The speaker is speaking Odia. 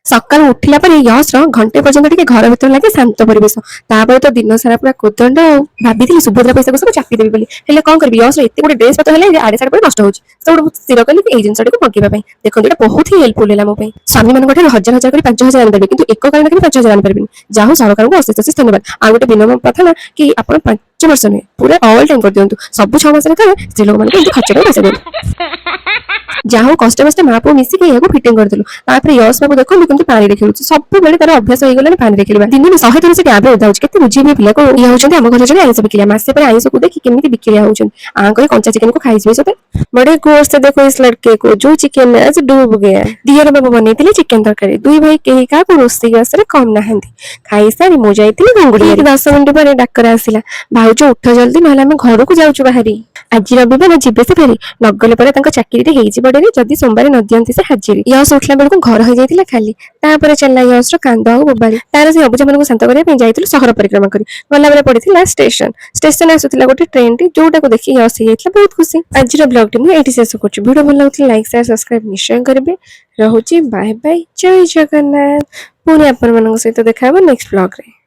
ସକାଳୁ ଉଠିଲା ପରେ ୟଶର ଘଣ୍ଟେ ପର୍ଯ୍ୟନ୍ତ ଟିକେ ଘର ଭିତରେ ଲାଗେ ଶାନ୍ତ ପରିବେଶ। ତାପରେ ତ ଦିନ ସାରା ପୁରା କୋଦଣ୍ଡ ଆଉ। ଭାବିଥିଲି ସୁଭଦ୍ରା ପଇସାକୁ ସବୁ ଚାପିଦେବି ବୋଲି, ହେଲେ କଣ କରିବି, ୟଶର ଏତେ ଗୋଟେ ଡ୍ରେସ ପତ୍ର ହେଲେ ଯେ ଆଡେ ସାଡେ ପରେ ନଷ୍ଟ ହଉଛି। ସେଉଠୁ ସ୍ଥିର କଲି ଏଇ ଜିନିଷଟିକୁ ମଗେଇବା ପାଇଁ। ଦେଖନ୍ତୁ ଏଇଟା ବହୁତ ହିଁ ହେଲ୍ପଫୁଲ ହେଲା ମୋ ପାଇଁ। ସ୍ୱାମୀମାନଙ୍କ ଠାରୁ ହଜାର ହଜାର କରି 5,000 ଆଣିପାରିବି, କିନ୍ତୁ ଏକ କାରଣ କେବେ 5,000 ଆଣିପାରିବିନି। ଯାହା ହଉ ସରକାରଙ୍କୁ ଅଶେଷ ଅଶେଷ ଧନ୍ୟବାଦ। ଆଉ ଗୋଟେ ବିନମ୍ର ପ୍ରାର୍ଥନା କି ଆପଣ 5 ବର୍ଷ ନୁହେଁ, ପୁରା ଅଲ୍ ଟାଇମ୍ କରିଦିଅନ୍ତୁ। ସବୁ 6 ମାସରେ ଥରେ ସ୍ତ୍ରୀ ଲୋକମାନଙ୍କୁ ଏମିତି ଖର୍ଚ୍ଚ କରି ପଇସା ଦିଅନ୍ତୁ। ଯାହା ହଉ କଷ୍ଟେ ମଷ୍ଟେ ମା ପୁଅ ମିଶିକି ଏହାକୁ ଫିଟିଂ କରିଦେଲୁ। ତାପରେ ୟଶ ବାବୁ ଦେଖନ୍ତୁ କେମିତି ପାଣିରେ ଖେଳୁଛି। ସବୁବେଳେ ତାର ଅଭ୍ୟାସ ହେଇଗଲାଣି ପାଣିରେ ଖେଳିବା। ଦିନକୁ 100 ଥର ସେ ଟ୍ୟାପରେ ଓଦା ହଉଛି। କେତେ ବୁଝେଇବି ପିଲାକୁ। ଇଏ ହଉଛନ୍ତି ଆମ ଘରେ ଜଣେ ଆଇଁଷ ବିକିଲା। ମାସେ ପରେ ଆଇଁଷକୁ ଦେଖି କେମିତି ବିକିଲିଆ ହଉଛନ୍ତି। ଆଙ୍କରି କଞ୍ଚା ଚିକେନକୁ ଖାଇଯିବେ ସତେ। बड़े गौर से देखो इस लड़के को, जो चिकन में आज डूब गया। दियर बाबू बनेइथिले चिकन तरकारी। दुई भाई केही काहाକୁ ରୋଷେଇ ଆସରେ କମ ନାହାନ୍ତି। ଖାଇସାରି ମୁଁ ଯାଇଥିଲି ଗଙ୍ଗୁଡି। 10 ମିନିଟ ପରେ ଡାକରା ଆସିଲା, ଭାଉଜ ଉଠ ଜଲ୍ଦି ନହେଲେ ଆମେ ଘରକୁ ଯାଉଛୁ ବାହାରି। ଆଜି ରବିବାର ଯିବେ ସେ ଫେରି। ନଗଲେ ପରେ ତାଙ୍କ ଚାକିରିରେ ହେଇଯିବ ଡେରି, ଯଦି ସୋମବାର ନ ଦିଅନ୍ତି ସେ ହାଜିରି। ୟଶ ଉଠିଲା ବେଳକୁ ଘର ହେଇଯାଇଥିଲା ଖାଲି। ତାପରେ ଚାଲିଲା ୟଶର କାନ୍ଦ ଆଉ ବୋବାଳି। ତାର ସେ ଅବୁଝାମାନଙ୍କୁ ଶାନ୍ତ କରିବା ପାଇଁ ଯାଇଥିଲୁ ସହର ପରିକ୍ରମା କରି। ଗଲାବେଳେ ପଡିଥିଲା ଷ୍ଟେସନ ଆସୁଥିଲା ଗୋଟେ ଟ୍ରେନଟି, ଯୋଉଟାକୁ ଦେଖି ୟଶ ହେଇଯାଇଥିଲା ବହୁତ ଖୁସି। ଆଜିର ବ୍ଲଗଟି ମୁଁ ଏଇଠି ଶେଷ କରୁଛି। ଭିଡିଓ ଭଲ ଲାଗୁଥିଲା ଲାଇକ୍ ସେୟାର ସବସ୍କ୍ରାଇବ ନିଶ୍ଚୟ କରିବେ। ରହୁଛି ବାଏ ବାଏ, ଜୟ ଜଗନ୍ନାଥ। ପୁଣି ଆପଣମାନଙ୍କ ସହିତ ଦେଖା ହବ ନେକ୍ସଟ ବ୍ଲଗରେ।